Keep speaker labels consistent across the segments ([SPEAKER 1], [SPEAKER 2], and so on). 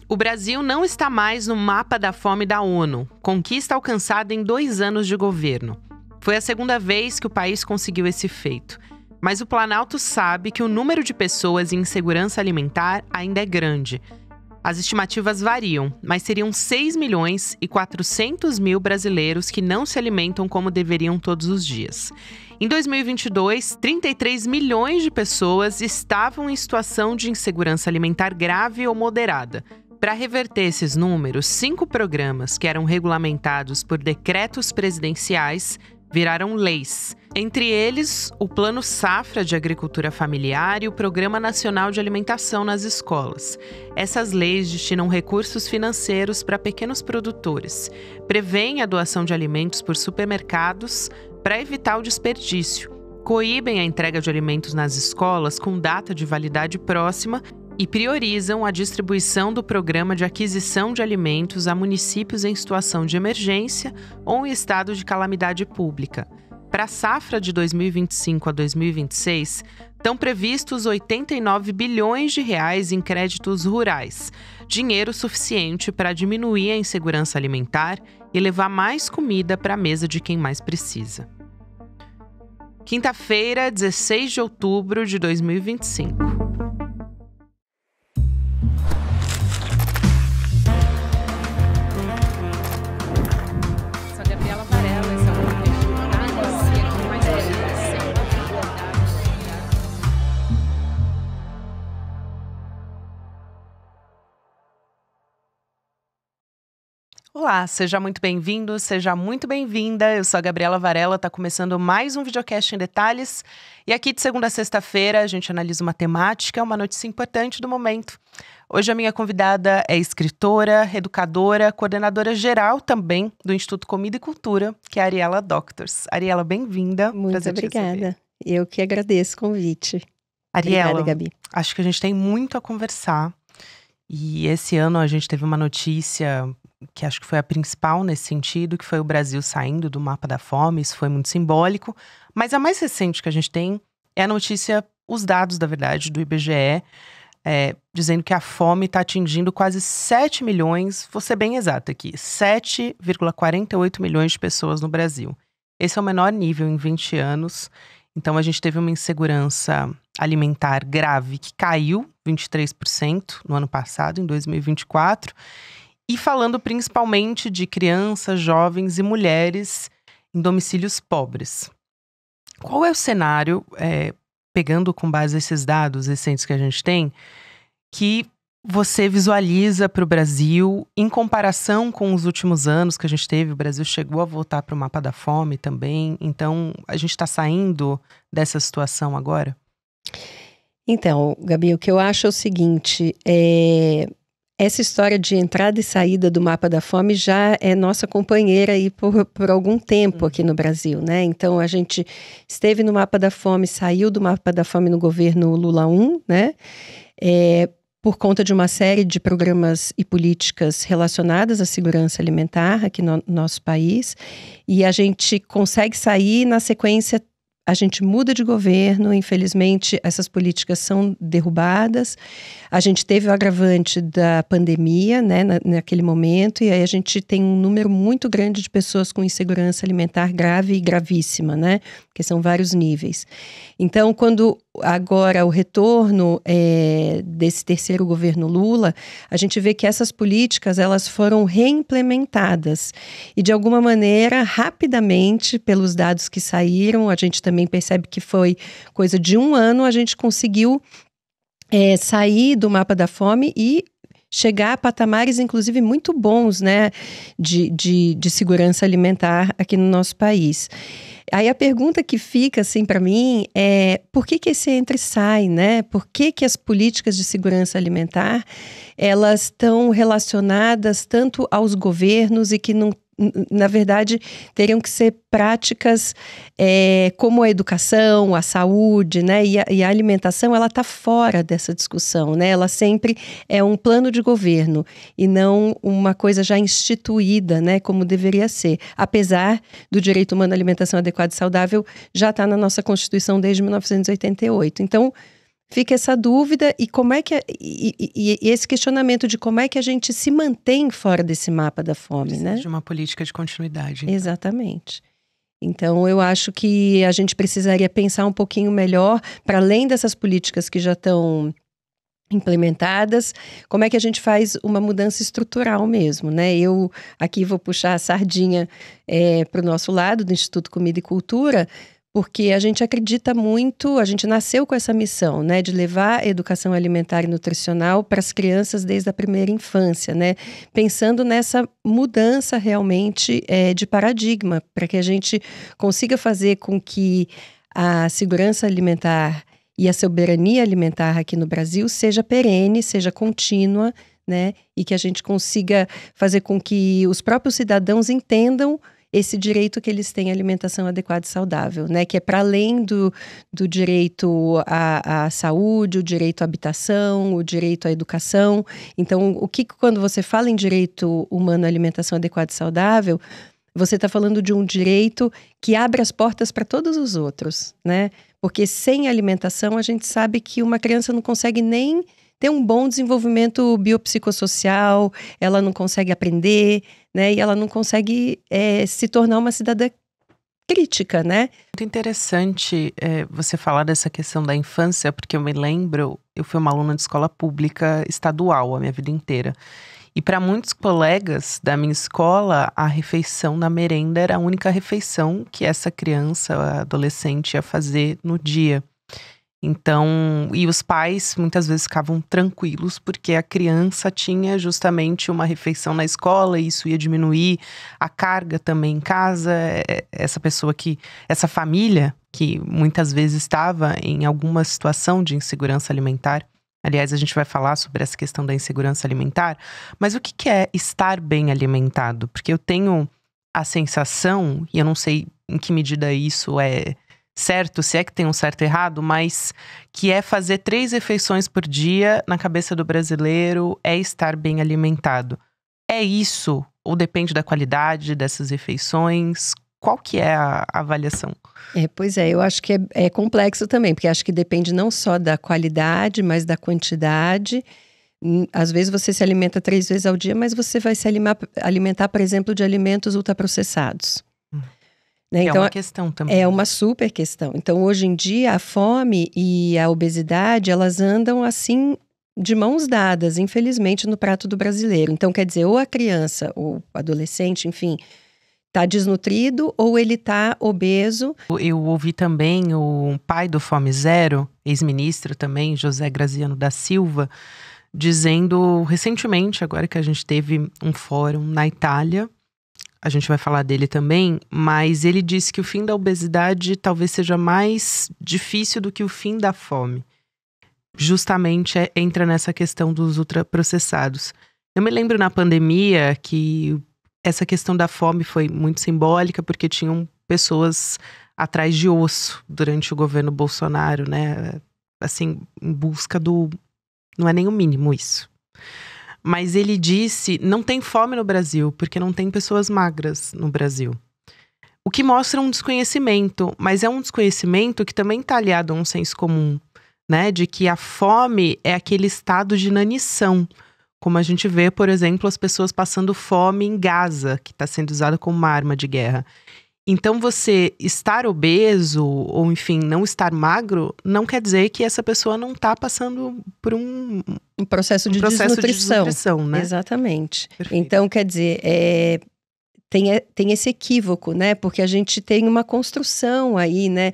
[SPEAKER 1] O Brasil não está mais no mapa da fome da ONU, conquista alcançada em 2 anos de governo. Foi a segunda vez que o país conseguiu esse feito. Mas o Planalto sabe que o número de pessoas em insegurança alimentar ainda é grande. As estimativas variam, mas seriam 6.400.000 brasileiros que não se alimentam como deveriam todos os dias. Em 2022, 33 milhões de pessoas estavam em situação de insegurança alimentar grave ou moderada. Para reverter esses números, 5 programas que eram regulamentados por decretos presidenciais viraram leis. Entre eles, o Plano Safra de Agricultura Familiar e o Programa Nacional de Alimentação nas escolas. Essas leis destinam recursos financeiros para pequenos produtores, prevêem a doação de alimentos por supermercados para evitar o desperdício, coíbem a entrega de alimentos nas escolas com data de validade próxima e priorizam a distribuição do programa de aquisição de alimentos a municípios em situação de emergência ou em estado de calamidade pública. Para a safra de 2025 a 2026, estão previstos 89 bilhões de reais em créditos rurais, dinheiro suficiente para diminuir a insegurança alimentar e levar mais comida para a mesa de quem mais precisa. Quinta-feira, 16 de outubro de 2025. Olá, seja muito bem-vindo, seja muito bem-vinda. Eu sou a Gabriela Varela, está começando mais um videocast em detalhes. E aqui de segunda a sexta-feira a gente analisa uma temática, uma notícia importante do momento. Hoje a minha convidada é escritora, educadora, coordenadora geral também do Instituto Comida e Cultura, que é a Ariela Doctors. Ariela, bem-vinda.
[SPEAKER 2] Muito obrigada. Eu que agradeço o convite.
[SPEAKER 1] Ariela,
[SPEAKER 2] obrigada, Gabi.
[SPEAKER 1] Acho que a gente tem muito a conversar. E esse ano a gente teve uma notícia que acho que foi a principal nesse sentido, que foi o Brasil saindo do mapa da fome. Isso foi muito simbólico. Mas a mais recente que a gente tem é a notícia, os dados, da verdade, do IBGE, dizendo que a fome está atingindo quase 7 milhões, vou ser bem exata aqui, 7,48 milhões de pessoas no Brasil. Esse é o menor nível em 20 anos. Então a gente teve uma insegurança alimentar grave que caiu 23% no ano passado, em 2024. E falando principalmente de crianças, jovens e mulheres em domicílios pobres. Qual é o cenário, pegando com base esses dados recentes que a gente tem, que você visualiza para o Brasil em comparação com os últimos anos que a gente teve? O Brasil chegou a voltar para o mapa da fome também. Então, a gente está saindo dessa situação agora?
[SPEAKER 2] Então, Gabi, o que eu acho é o seguinte, essa história de entrada e saída do mapa da fome já é nossa companheira aí por algum tempo aqui no Brasil, né? Então, a gente esteve no mapa da fome, saiu do mapa da fome no governo Lula 1, né? Por conta de uma série de programas e políticas relacionadas à segurança alimentar aqui no nosso país. E a gente consegue sair, na sequência, a gente muda de governo, infelizmente essas políticas são derrubadas. A gente teve o agravante da pandemia, né, naquele momento, e aí a gente tem um número muito grande de pessoas com insegurança alimentar grave e gravíssima, né, porque são vários níveis. Então, quando agora o retorno desse terceiro governo Lula, a gente vê que essas políticas, elas foram reimplementadas e de alguma maneira, rapidamente, pelos dados que saíram, a gente também percebe que foi coisa de 1 ano, a gente conseguiu sair do mapa da fome e chegar a patamares, inclusive, muito bons, né, de segurança alimentar aqui no nosso país. Aí a pergunta que fica, assim, para mim é por que esse entra e sai, né? Por que as políticas de segurança alimentar, elas estão relacionadas tanto aos governos e que não, na verdade, teriam que ser práticas como a educação, a saúde, né? E a alimentação, ela está fora dessa discussão, né? Ela sempre é um plano de governo e não uma coisa já instituída, né? Como deveria ser. Apesar do direito humano à alimentação adequada e saudável já está na nossa Constituição desde 1988. Então, fica essa dúvida e como é que e esse questionamento de como é que a gente se mantém fora desse mapa da fome,
[SPEAKER 1] Precisa
[SPEAKER 2] né?
[SPEAKER 1] de uma política de continuidade. Então.
[SPEAKER 2] Exatamente. Então, eu acho que a gente precisaria pensar um pouquinho melhor, para além dessas políticas que já estão implementadas, como é que a gente faz uma mudança estrutural mesmo, né? Eu aqui vou puxar a sardinha para o nosso lado, do Instituto Comida e Cultura, porque a gente acredita muito, a gente nasceu com essa missão, né, de levar a educação alimentar e nutricional para as crianças desde a primeira infância, né, pensando nessa mudança realmente de paradigma, para que a gente consiga fazer com que a segurança alimentar e a soberania alimentar aqui no Brasil seja perene, seja contínua, né, e que a gente consiga fazer com que os próprios cidadãos entendam esse direito que eles têm à alimentação adequada e saudável, né? Que é para além do direito à saúde, o direito à habitação, o direito à educação. Então, quando você fala em direito humano à alimentação adequada e saudável, você está falando de um direito que abre as portas para todos os outros, né? Porque sem alimentação, a gente sabe que uma criança não consegue nem ter um bom desenvolvimento biopsicossocial, ela não consegue aprender, né? E ela não consegue se tornar uma cidadã crítica, né?
[SPEAKER 1] Muito interessante você falar dessa questão da infância, porque eu me lembro, eu fui uma aluna de escola pública estadual a minha vida inteira. E para muitos colegas da minha escola, a refeição da merenda era a única refeição que essa criança, adolescente, ia fazer no dia. Então, e os pais muitas vezes ficavam tranquilos porque a criança tinha justamente uma refeição na escola e isso ia diminuir a carga também em casa. Essa família que muitas vezes estava em alguma situação de insegurança alimentar. Aliás, a gente vai falar sobre essa questão da insegurança alimentar, mas o que é estar bem alimentado? Porque eu tenho a sensação, e eu não sei em que medida isso é certo, se é que tem um certo e errado, mas que é fazer 3 refeições por dia na cabeça do brasileiro é estar bem alimentado. É isso? Ou depende da qualidade dessas refeições? Qual que é a avaliação?
[SPEAKER 2] Pois é, eu acho que é complexo também, porque acho que depende não só da qualidade, mas da quantidade. Às vezes você se alimenta 3 vezes ao dia, mas você vai se alimentar, por exemplo, de alimentos ultraprocessados. Né? Então,
[SPEAKER 1] é uma questão também.
[SPEAKER 2] É uma super questão. Então, hoje em dia, a fome e a obesidade, elas andam assim de mãos dadas, infelizmente, no prato do brasileiro. Então, quer dizer, ou a criança, ou o adolescente, enfim, está desnutrido ou ele está obeso.
[SPEAKER 1] Eu ouvi também o pai do Fome Zero, ex-ministro também, José Graziano da Silva, dizendo recentemente, agora que a gente teve um fórum na Itália, a gente vai falar dele também, mas ele disse que o fim da obesidade talvez seja mais difícil do que o fim da fome. Justamente entra nessa questão dos ultraprocessados. Eu me lembro na pandemia que essa questão da fome foi muito simbólica, porque tinham pessoas atrás de osso durante o governo Bolsonaro, né? Assim, em busca do... Não é nem o mínimo isso. Mas ele disse, não tem fome no Brasil, porque não tem pessoas magras no Brasil. O que mostra um desconhecimento, mas é um desconhecimento que também está aliado a um senso comum, né? De que a fome é aquele estado de inanição. Como a gente vê, por exemplo, as pessoas passando fome em Gaza, que está sendo usada como uma arma de guerra. Então, você estar obeso, ou enfim, não estar magro, não quer dizer que essa pessoa não está passando por um
[SPEAKER 2] processo de desnutrição,
[SPEAKER 1] né?
[SPEAKER 2] Exatamente.
[SPEAKER 1] Perfeito.
[SPEAKER 2] Então, quer dizer, tem esse equívoco, né? Porque a gente tem uma construção aí, né?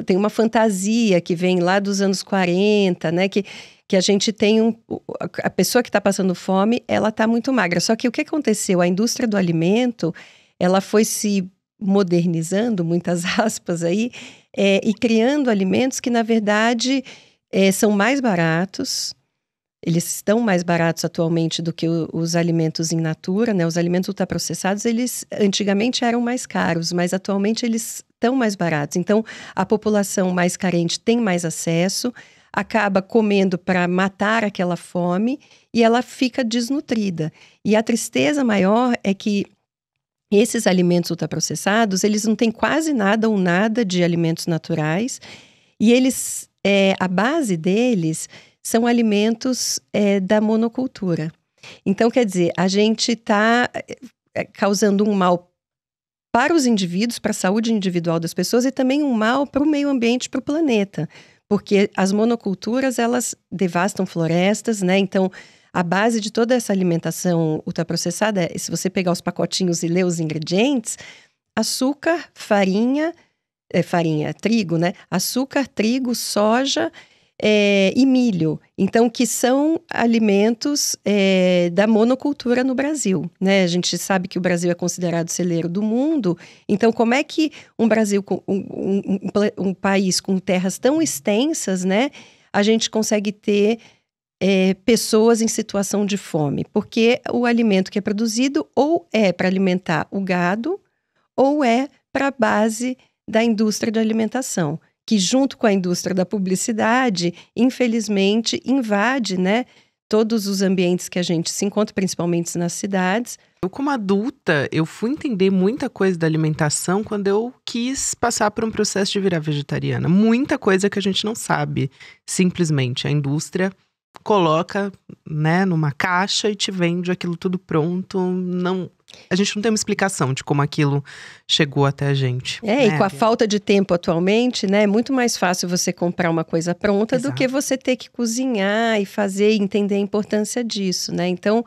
[SPEAKER 2] Tem uma fantasia que vem lá dos anos 40, né? Que a gente tem a pessoa que está passando fome, ela está muito magra. Só que o que aconteceu? A indústria do alimento, ela foi se modernizando, muitas aspas aí, e criando alimentos que, na verdade, são mais baratos. Eles estão mais baratos atualmente do que os alimentos in natura, né? Os alimentos ultraprocessados, eles antigamente eram mais caros, mas atualmente eles estão mais baratos. Então, a população mais carente tem mais acesso, acaba comendo para matar aquela fome e ela fica desnutrida. E a tristeza maior é que esses alimentos ultraprocessados, eles não têm quase nada ou nada de alimentos naturais e eles a base deles são alimentos da monocultura. Então, quer dizer, a gente está causando um mal para os indivíduos, para a saúde individual das pessoas e também um mal para o meio ambiente, para o planeta. Porque as monoculturas, elas devastam florestas, né? Então, a base de toda essa alimentação ultraprocessada, se você pegar os pacotinhos e ler os ingredientes, açúcar, farinha, trigo, né? Açúcar, trigo, soja e milho. Então, que são alimentos da monocultura no Brasil, né? A gente sabe que o Brasil é considerado celeiro do mundo. Então, como é que um Brasil, um país com terras tão extensas, né? A gente consegue ter pessoas em situação de fome? Porque o alimento que é produzido ou é para alimentar o gado ou é para a base da indústria de alimentação, que junto com a indústria da publicidade, infelizmente, invade, né, todos os ambientes que a gente se encontra, principalmente nas cidades.
[SPEAKER 1] Eu, como adulta, eu fui entender muita coisa da alimentação quando eu quis passar por um processo de virar vegetariana. Muita coisa que a gente não sabe, simplesmente. A indústria coloca, né, numa caixa e te vende aquilo tudo pronto. A gente não tem uma explicação de como aquilo chegou até a gente.
[SPEAKER 2] E com a falta de tempo atualmente, né, é muito mais fácil você comprar uma coisa pronta
[SPEAKER 1] Exato.
[SPEAKER 2] do que você ter que cozinhar e fazer e entender a importância disso, né? Então,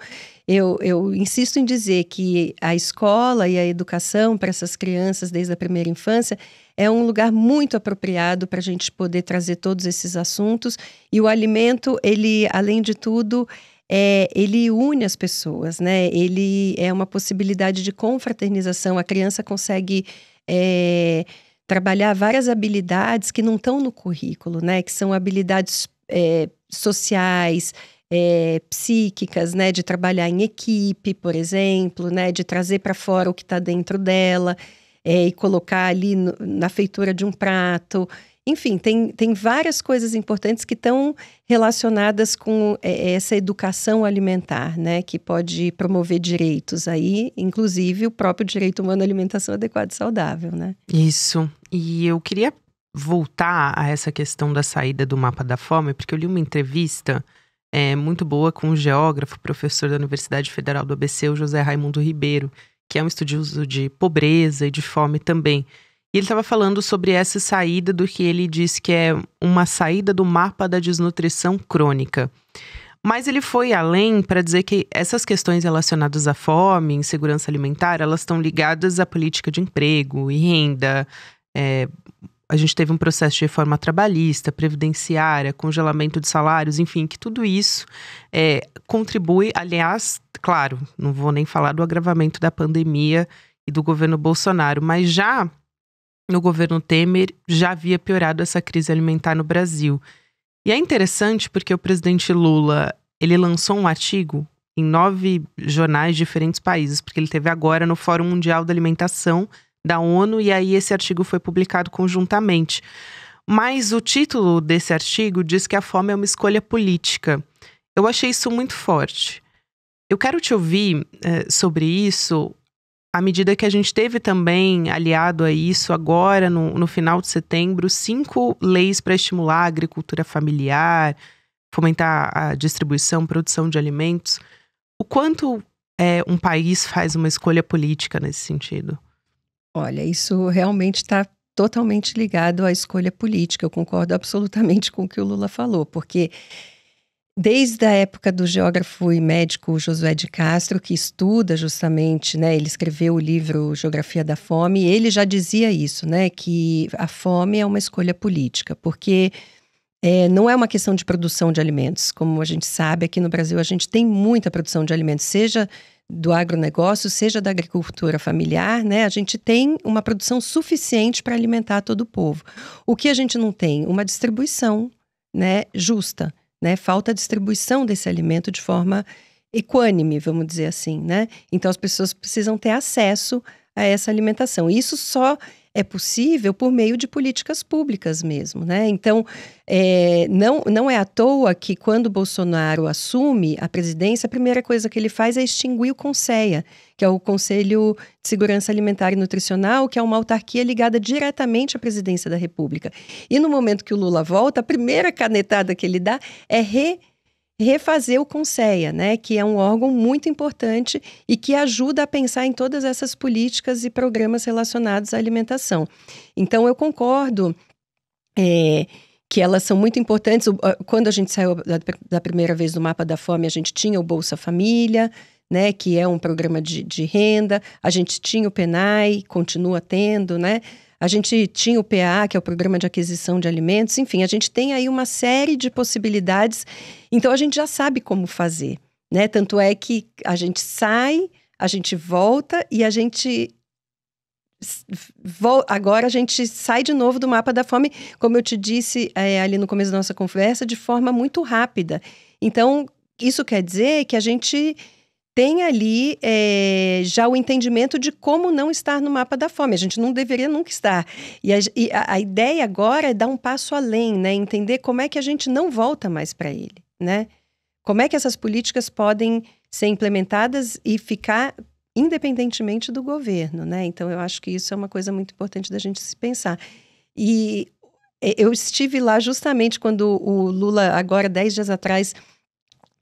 [SPEAKER 2] eu insisto em dizer que a escola e a educação para essas crianças desde a primeira infância é um lugar muito apropriado para a gente poder trazer todos esses assuntos. E o alimento, ele, além de tudo, ele une as pessoas, né? Ele é uma possibilidade de confraternização. A criança consegue trabalhar várias habilidades que não estão no currículo, né? Que são habilidades sociais, psíquicas, né? De trabalhar em equipe, por exemplo, né? De trazer para fora o que está dentro dela e colocar ali na feitura de um prato. Enfim, tem várias coisas importantes que estão relacionadas com essa educação alimentar, né? Que pode promover direitos aí, inclusive o próprio direito humano à alimentação adequada e saudável, né?
[SPEAKER 1] Isso. E eu queria voltar a essa questão da saída do mapa da fome, porque eu li uma entrevista muito boa com um geógrafo, professor da Universidade Federal do ABC, o José Raimundo Ribeiro, que é um estudioso de pobreza e de fome também. E ele estava falando sobre essa saída do que ele disse que é uma saída do mapa da desnutrição crônica. Mas ele foi além para dizer que essas questões relacionadas à fome, insegurança alimentar, elas estão ligadas à política de emprego e renda. A gente teve um processo de reforma trabalhista, previdenciária, congelamento de salários, enfim, que tudo isso contribui. Aliás, claro, não vou nem falar do agravamento da pandemia e do governo Bolsonaro, mas já no governo Temer já havia piorado essa crise alimentar no Brasil. E é interessante porque o presidente Lula, ele lançou um artigo em 9 jornais de diferentes países, porque ele teve agora no Fórum Mundial da Alimentação da ONU, e aí esse artigo foi publicado conjuntamente. Mas o título desse artigo diz que a fome é uma escolha política. Eu achei isso muito forte. Eu quero te ouvir sobre isso, à medida que a gente teve também, aliado a isso, agora no final de setembro, 5 leis para estimular a agricultura familiar, fomentar a distribuição, produção de alimentos. O quanto um país faz uma escolha política nesse sentido?
[SPEAKER 2] Olha, isso realmente está totalmente ligado à escolha política. Eu concordo absolutamente com o que o Lula falou, porque desde a época do geógrafo e médico Josué de Castro, que estuda justamente, né, ele escreveu o livro Geografia da Fome, e ele já dizia isso, né, que a fome é uma escolha política, porque não é uma questão de produção de alimentos. Como a gente sabe, aqui no Brasil a gente tem muita produção de alimentos, seja do agronegócio, seja da agricultura familiar, né, a gente tem uma produção suficiente para alimentar todo o povo. O que a gente não tem? Uma distribuição, né, justa. Né, falta a distribuição desse alimento de forma equânime, vamos dizer assim, né? Então as pessoas precisam ter acesso a essa alimentação. Isso só é possível por meio de políticas públicas mesmo, né? Então, não é à toa que quando Bolsonaro assume a presidência, a primeira coisa que ele faz é extinguir o CONSEA, que é o Conselho de Segurança Alimentar e Nutricional, que é uma autarquia ligada diretamente à presidência da República. E no momento que o Lula volta, a primeira canetada que ele dá é refazer o CONSEA, né, que é um órgão muito importante e que ajuda a pensar em todas essas políticas e programas relacionados à alimentação. Então, eu concordo que elas são muito importantes. Quando a gente saiu da primeira vez do Mapa da Fome, a gente tinha o Bolsa Família, né, que é um programa de renda, a gente tinha o PENAI, continua tendo, né? A gente tinha o PA, que é o Programa de Aquisição de Alimentos, enfim, a gente tem aí uma série de possibilidades, então a gente já sabe como fazer, né? Tanto é que a gente sai, a gente volta e a gente... Agora a gente sai de novo do Mapa da Fome, como eu te disse ali no começo da nossa conversa, de forma muito rápida. Então, isso quer dizer que a gente... tem ali já o entendimento de como não estar no Mapa da Fome. A gente não deveria nunca estar. E a ideia agora é dar um passo além, né? Entender como é que a gente não volta mais para ele, né? Como é que essas políticas podem ser implementadas e ficar independentemente do governo, né? Então, eu acho que isso é uma coisa muito importante da gente se pensar. E eu estive lá justamente quando o Lula, agora 10 dias atrás,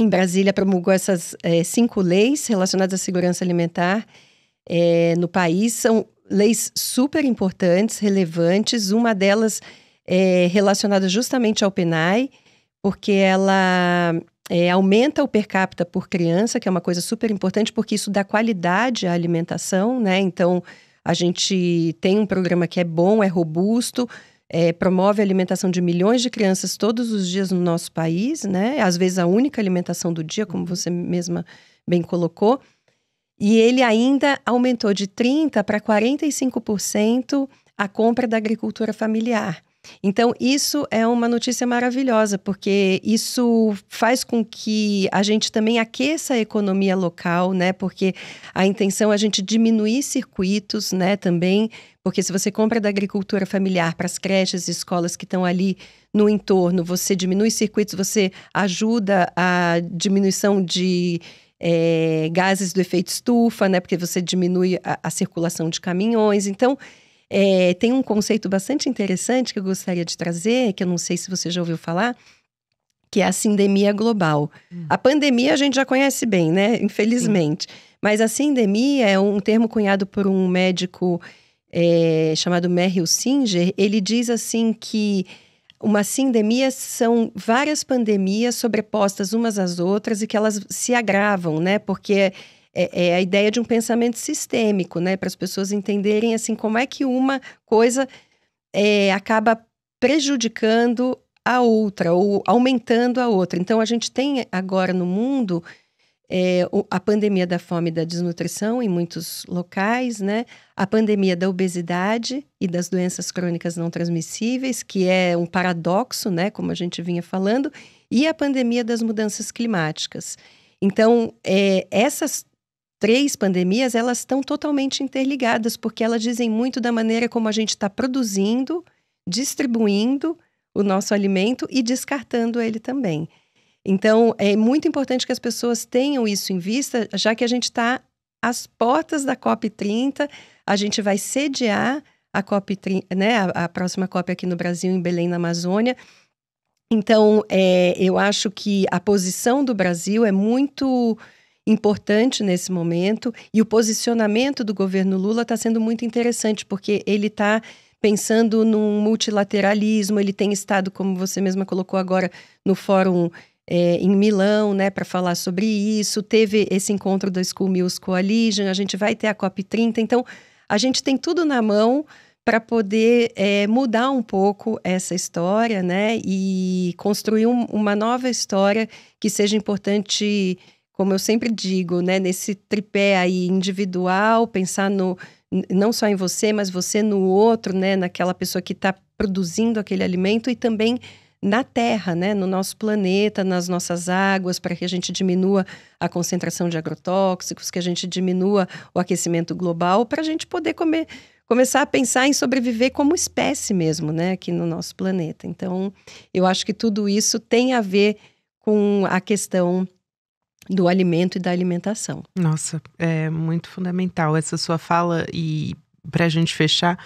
[SPEAKER 2] em Brasília, promulgou essas 5 leis relacionadas à segurança alimentar no país. São leis super importantes, relevantes. Uma delas é relacionada justamente ao PENAI, porque ela aumenta o per capita por criança, que é uma coisa super importante, porque isso dá qualidade à alimentação, né? Então, a gente tem um programa que é bom, é robusto, promove a alimentação de milhões de crianças todos os dias no nosso país, né? Às vezes a única alimentação do dia, como você mesma bem colocou. E ele ainda aumentou de 30% para 45% a compra da agricultura familiar. Então, isso é uma notícia maravilhosa, porque isso faz com que a gente também aqueça a economia local, né? Porque a intenção é a gente diminuir circuitos, né? Também, porque se você compra da agricultura familiar para as creches e escolas que estão ali no entorno, você diminui circuitos, você ajuda a diminuição de gases do efeito estufa, né? Porque você diminui a circulação de caminhões. Então, tem um conceito bastante interessante que eu gostaria de trazer, que eu não sei se você já ouviu falar, que é a sindemia global. A pandemia a gente já conhece bem, né? Infelizmente. Sim. Mas a sindemia é um termo cunhado por um médico chamado Merrill Singer. Ele diz assim que uma sindemia são várias pandemias sobrepostas umas às outras e que elas se agravam, né? Porque é a ideia de um pensamento sistêmico, né? Para as pessoas entenderem, assim, como é que uma coisa acaba prejudicando a outra ou aumentando a outra. Então, a gente tem agora no mundo a pandemia da fome e da desnutrição em muitos locais, né? A pandemia da obesidade e das doenças crônicas não transmissíveis, que é um paradoxo, né? Como a gente vinha falando, e a pandemia das mudanças climáticas. Então, essas 3 pandemias, elas estão totalmente interligadas, porque elas dizem muito da maneira como a gente está produzindo, distribuindo o nosso alimento e descartando ele também. Então, é muito importante que as pessoas tenham isso em vista, já que a gente está às portas da COP30, a gente vai sediar a COP30, né, a próxima COP aqui no Brasil, em Belém, na Amazônia. Então, eu acho que a posição do Brasil é muito importante nesse momento, e o posicionamento do governo Lula está sendo muito interessante, porque ele está pensando num multilateralismo, ele tem estado, como você mesma colocou agora, no fórum em Milão, né, para falar sobre isso, teve esse encontro da School Meals Coalition, a gente vai ter a COP30, então a gente tem tudo na mão para poder mudar um pouco essa história, né, e construir uma nova história que seja importante, como eu sempre digo, né, nesse tripé aí individual, pensar não só em você, mas você no outro, né, naquela pessoa que está produzindo aquele alimento, e também na Terra, né, no nosso planeta, nas nossas águas, para que a gente diminua a concentração de agrotóxicos, que a gente diminua o aquecimento global, para a gente poder comer começar a pensar em sobreviver como espécie mesmo, né, aqui no nosso planeta. Então, eu acho que tudo isso tem a ver com a questão do alimento e da alimentação.
[SPEAKER 1] Nossa, é muito fundamental essa sua fala e pra gente fechar,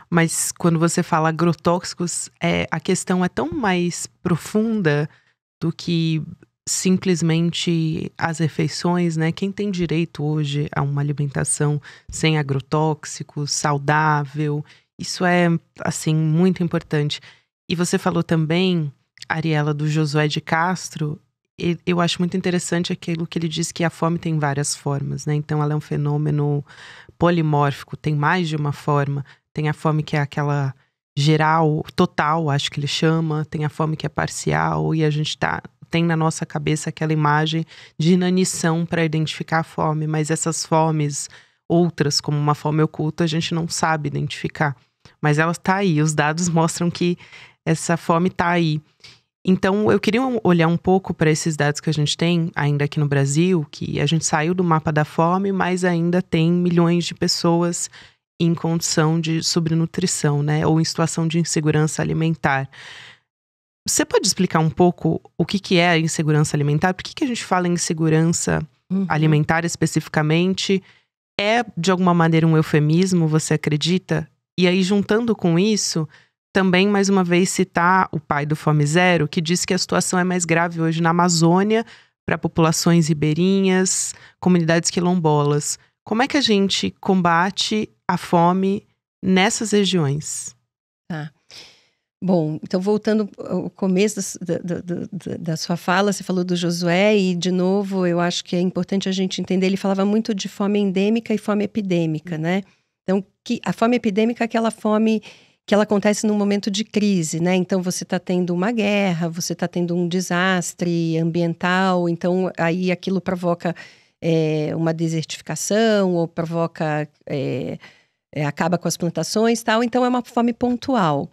[SPEAKER 1] mas quando você fala agrotóxicos, a questão é tão mais profunda do que simplesmente as refeições, né? Quem tem direito hoje a uma alimentação sem agrotóxicos, saudável, isso é, assim, muito importante. E você falou também, Ariela, do Josué de Castro. Eu acho muito interessante aquilo que ele diz que a fome tem várias formas, né? Então ela é um fenômeno polimórfico, tem mais de uma forma. Tem a fome que é aquela geral, total, acho que ele chama. Tem a fome que é parcial e a gente tem na nossa cabeça aquela imagem de inanição para identificar a fome. Mas essas fomes, outras, como uma fome oculta, a gente não sabe identificar. Mas ela está aí, os dados mostram que essa fome está aí. Então, eu queria olhar um pouco para esses dados que a gente tem ainda aqui no Brasil, que a gente saiu do mapa da fome, mas ainda tem milhões de pessoas em condição de subnutrição, né? Ou em situação de insegurança alimentar. Você pode explicar um pouco o que é a insegurança alimentar? Por que a gente fala em insegurança alimentar especificamente? É, de alguma maneira, um eufemismo, você acredita? E aí, juntando com isso, também, mais uma vez, citar o pai do Fome Zero, que diz que a situação é mais grave hoje na Amazônia, para populações ribeirinhas, comunidades quilombolas. Como é que a gente combate a fome nessas regiões?
[SPEAKER 2] Tá. Bom, então voltando ao começo da sua fala, você falou do Josué e, de novo, eu acho que é importante a gente entender, ele falava muito de fome endêmica e fome epidêmica, né? Então, a fome epidêmica é aquela fome que ela acontece num momento de crise, né? Então, você está tendo uma guerra, você está tendo um desastre ambiental, então aí aquilo provoca uma desertificação ou provoca... acaba com as plantações e tal, então é uma fome pontual.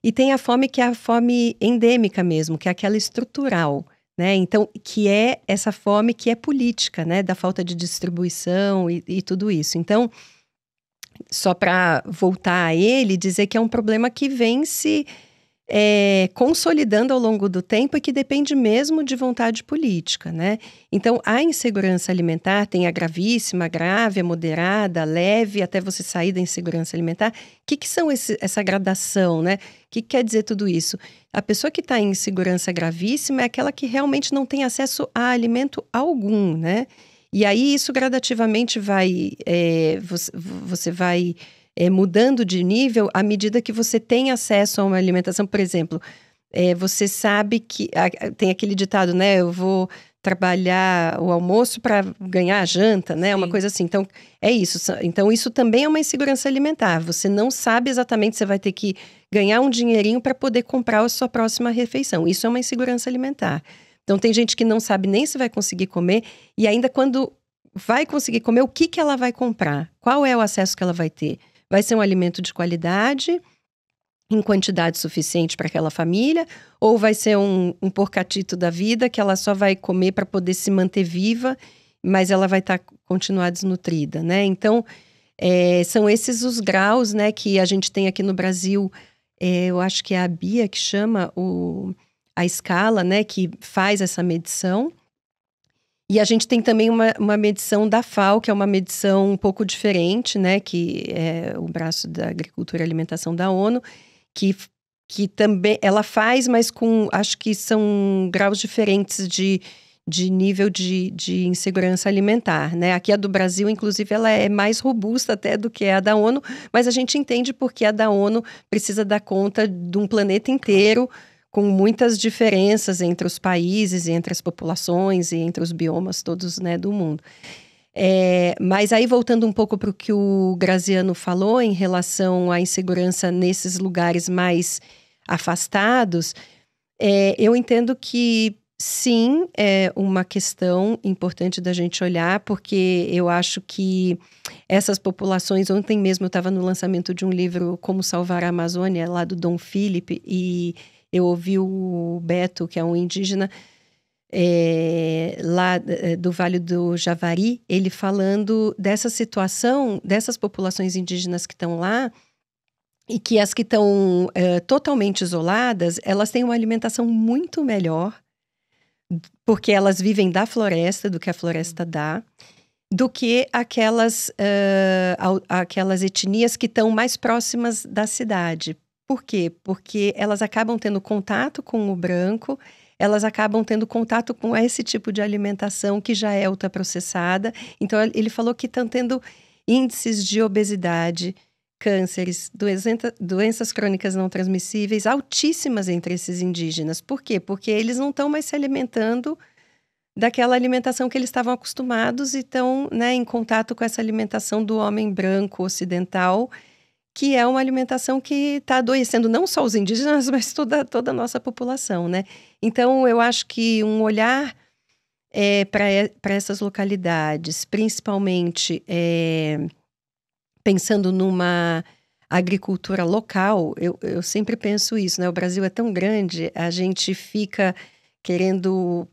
[SPEAKER 2] E tem a fome que é a fome endêmica mesmo, que é aquela estrutural, né? Então, que é essa fome que é política, né? Da falta de distribuição e tudo isso. Então, só para voltar a ele, dizer que é um problema que vem se consolidando ao longo do tempo e que depende mesmo de vontade política, né? Então, a insegurança alimentar tem a gravíssima, a grave, a moderada, a leve, até você sair da insegurança alimentar. O que são essa gradação, né? O que quer dizer tudo isso? A pessoa que está em insegurança gravíssima é aquela que realmente não tem acesso a alimento algum, né? E aí, isso gradativamente vai... você vai... mudando de nível à medida que você tem acesso a uma alimentação. Por exemplo, você sabe que... tem aquele ditado, né? Eu vou trabalhar o almoço para ganhar a janta, né? Sim. Uma coisa assim. Então, é isso. Então, isso também é uma insegurança alimentar. Você não sabe exatamente, você vai ter que ganhar um dinheirinho para poder comprar a sua próxima refeição. Isso é uma insegurança alimentar. Então, tem gente que não sabe nem se vai conseguir comer e ainda quando vai conseguir comer, o que ela vai comprar? Qual é o acesso que ela vai ter? Vai ser um alimento de qualidade, em quantidade suficiente para aquela família, ou vai ser um porcatito da vida que ela só vai comer para poder se manter viva, mas ela vai continuar desnutrida, né? Então, são esses os graus, né, que a gente tem aqui no Brasil. Eu acho que é a Bia que chama a escala, né, que faz essa medição. E a gente tem também uma medição da FAO, que é uma medição um pouco diferente, né? Que é o braço da Agricultura e Alimentação da ONU, que também ela faz, mas acho que são graus diferentes de nível de insegurança alimentar, né? Aqui a do Brasil, inclusive, ela é mais robusta até do que a da ONU, mas a gente entende porque a da ONU precisa dar conta de um planeta inteiro, com muitas diferenças entre os países, entre as populações e entre os biomas todos, né, do mundo. Mas aí, voltando um pouco para o que o Graziano falou em relação à insegurança nesses lugares mais afastados, eu entendo que sim, é uma questão importante da gente olhar, porque eu acho que essas populações... Ontem mesmo eu estava no lançamento de um livro, Como Salvar a Amazônia, lá do Dom Philip, e eu ouvi o Beto, que é um indígena, lá do Vale do Javari, ele falando dessa situação, dessas populações indígenas que estão lá, e que as que estão totalmente isoladas, elas têm uma alimentação muito melhor, porque elas vivem da floresta, do que a floresta dá, do que aquelas etnias que estão mais próximas da cidade. Por quê? Porque elas acabam tendo contato com o branco, elas acabam tendo contato com esse tipo de alimentação que já é ultraprocessada. Então, ele falou que estão tendo índices de obesidade, cânceres, doenças crônicas não transmissíveis altíssimas entre esses indígenas. Por quê? Porque eles não estão mais se alimentando daquela alimentação que eles estavam acostumados e estão, né, em contato com essa alimentação do homem branco ocidental, que é uma alimentação que está adoecendo não só os indígenas, mas toda a nossa população, né? Então, eu acho que um olhar para essas localidades, principalmente pensando numa agricultura local, eu sempre penso isso, né? O Brasil é tão grande, a gente fica querendo...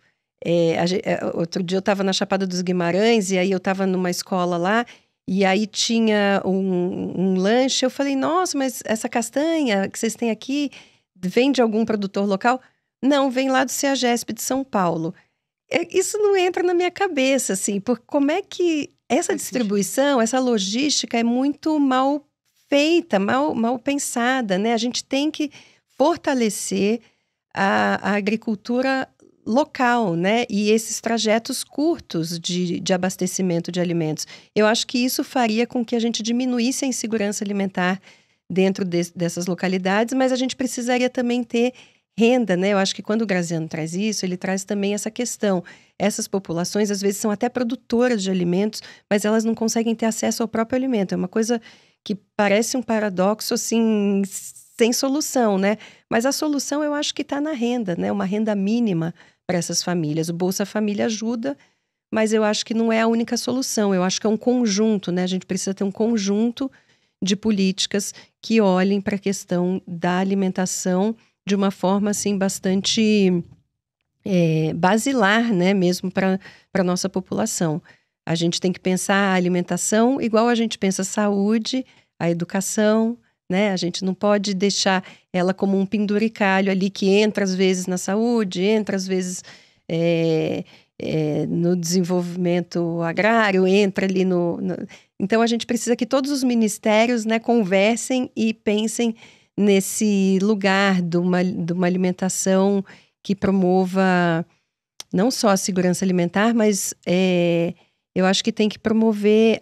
[SPEAKER 2] outro dia eu estava na Chapada dos Guimarães e aí eu estava numa escola lá e aí tinha um lanche. Eu falei, nossa, mas essa castanha que vocês têm aqui vem de algum produtor local? Não, vem lá do CEAGESP de São Paulo. Isso não entra na minha cabeça, assim, porque como é que essa distribuição, essa logística é muito mal feita, mal pensada, né? A gente tem que fortalecer a agricultura local, né? E esses trajetos curtos de abastecimento de alimentos. Eu acho que isso faria com que a gente diminuísse a insegurança alimentar dentro dessas localidades, mas a gente precisaria também ter renda, né? Eu acho que quando o Graziano traz isso, ele traz também essa questão. Essas populações, às vezes, são até produtoras de alimentos, mas elas não conseguem ter acesso ao próprio alimento. É uma coisa que parece um paradoxo, assim, sem solução, né? Mas a solução, eu acho que está na renda, né? Uma renda mínima para essas famílias. O Bolsa Família ajuda, mas eu acho que não é a única solução. Eu acho que é um conjunto, né? A gente precisa ter um conjunto de políticas que olhem para a questão da alimentação de uma forma, assim, bastante basilar, né? Mesmo para a nossa população. A gente tem que pensar a alimentação igual a gente pensa a saúde, a educação, né? A gente não pode deixar ela como um penduricalho ali que entra às vezes na saúde, entra às vezes no desenvolvimento agrário, entra ali Então, a gente precisa que todos os ministérios, né, conversem e pensem nesse lugar de uma alimentação que promova não só a segurança alimentar, mas eu acho que tem que promover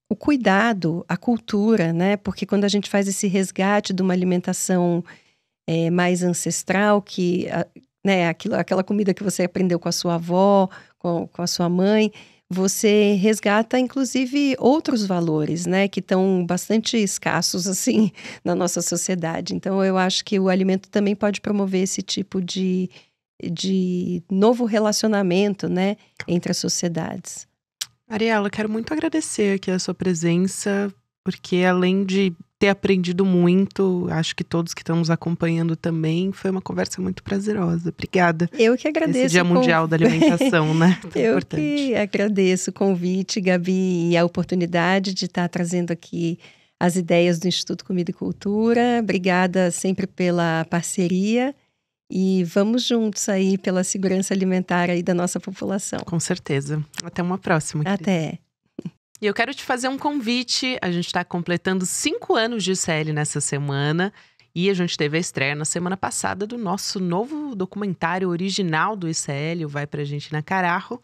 [SPEAKER 2] o cuidado, a cultura, né? Porque quando a gente faz esse resgate de uma alimentação mais ancestral, né, aquela comida que você aprendeu com a sua avó, com a sua mãe, você resgata, inclusive, outros valores, né? Que estão bastante escassos, assim, na nossa sociedade. Então, eu acho que o alimento também pode promover esse tipo de novo relacionamento, né? Entre as sociedades.
[SPEAKER 1] Ariela, quero muito agradecer aqui a sua presença, porque além de ter aprendido muito, acho que todos que estão nos acompanhando também, foi uma conversa muito prazerosa. Obrigada.
[SPEAKER 2] Eu que agradeço.
[SPEAKER 1] Esse Dia Mundial da Alimentação, né?
[SPEAKER 2] Eu importante. Que agradeço o convite, Gabi, e a oportunidade de estar trazendo aqui as ideias do Instituto Comida e Cultura. Obrigada sempre pela parceria. E vamos juntos aí pela segurança alimentar aí da nossa população.
[SPEAKER 1] Com certeza. Até uma próxima.
[SPEAKER 2] Até.
[SPEAKER 1] E eu quero te fazer um convite. A gente está completando 5 anos de ICL nessa semana. E a gente teve a estreia na semana passada do nosso novo documentário original do ICL, o Vai Pra Gente na Carajo.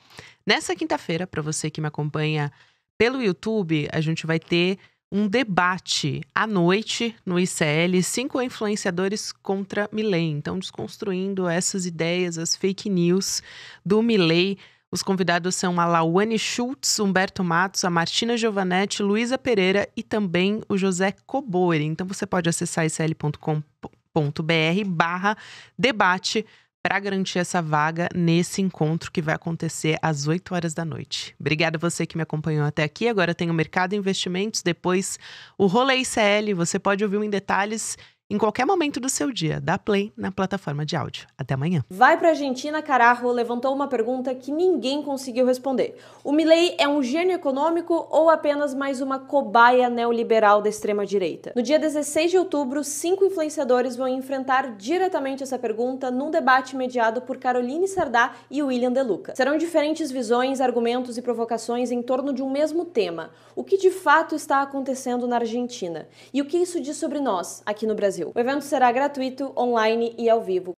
[SPEAKER 1] Nessa quinta-feira, para você que me acompanha pelo YouTube, a gente vai ter um debate à noite no ICL, 5 influenciadores contra Milei. Então, desconstruindo essas ideias, as fake news do Milei. Os convidados são a Lawane Schultz, Humberto Matos, a Martina Giovanetti, Luísa Pereira e também o José Cobori. Então, você pode acessar icl.com.br/debate para garantir essa vaga nesse encontro que vai acontecer às 8 horas da noite. Obrigada a você que me acompanhou até aqui. Agora tem o Mercado e Investimentos, depois o Rolê ICL. Você pode ouvir em detalhes em qualquer momento do seu dia. Dá play na plataforma de áudio. Até amanhã.
[SPEAKER 3] Vai pra Argentina, Carajo levantou uma pergunta que ninguém conseguiu responder. O Milei é um gênio econômico ou apenas mais uma cobaia neoliberal da extrema-direita? No dia 16 de outubro, 5 influenciadores vão enfrentar diretamente essa pergunta num debate mediado por Caroline Sardá e William De Luca. Serão diferentes visões, argumentos e provocações em torno de um mesmo tema. O que de fato está acontecendo na Argentina? E o que isso diz sobre nós, aqui no Brasil? O evento será gratuito, online e ao vivo.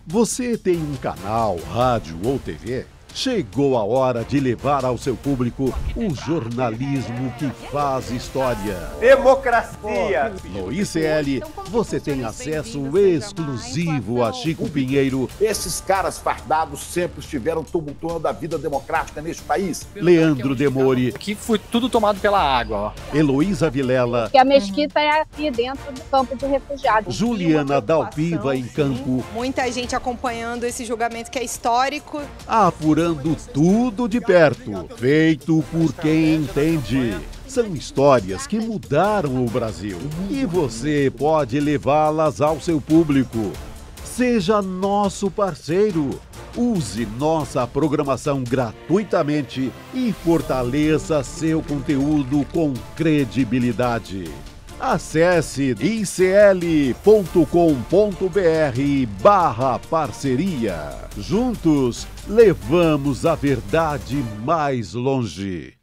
[SPEAKER 4] Você tem um canal, rádio ou TV? Chegou a hora de levar ao seu público o jornalismo que faz história.
[SPEAKER 5] Democracia!
[SPEAKER 4] No ICL, você tem acesso exclusivo a Chico Pinheiro.
[SPEAKER 6] Esses caras fardados sempre estiveram tumultuando a vida democrática neste país.
[SPEAKER 4] Leandro Demore.
[SPEAKER 7] Aqui foi tudo tomado pela água, ó.
[SPEAKER 4] Heloísa Vilela.
[SPEAKER 8] Que a mesquita é aqui dentro do campo de refugiados.
[SPEAKER 4] Juliana Dalpiva em campo.
[SPEAKER 9] Muita gente acompanhando esse julgamento que é histórico.
[SPEAKER 4] Apurando tudo de perto, feito por quem entende. São histórias que mudaram o Brasil e você pode levá-las ao seu público. Seja nosso parceiro. Use nossa programação gratuitamente e fortaleça seu conteúdo com credibilidade. Acesse icl.com.br/parceria. Juntos, levamos a verdade mais longe.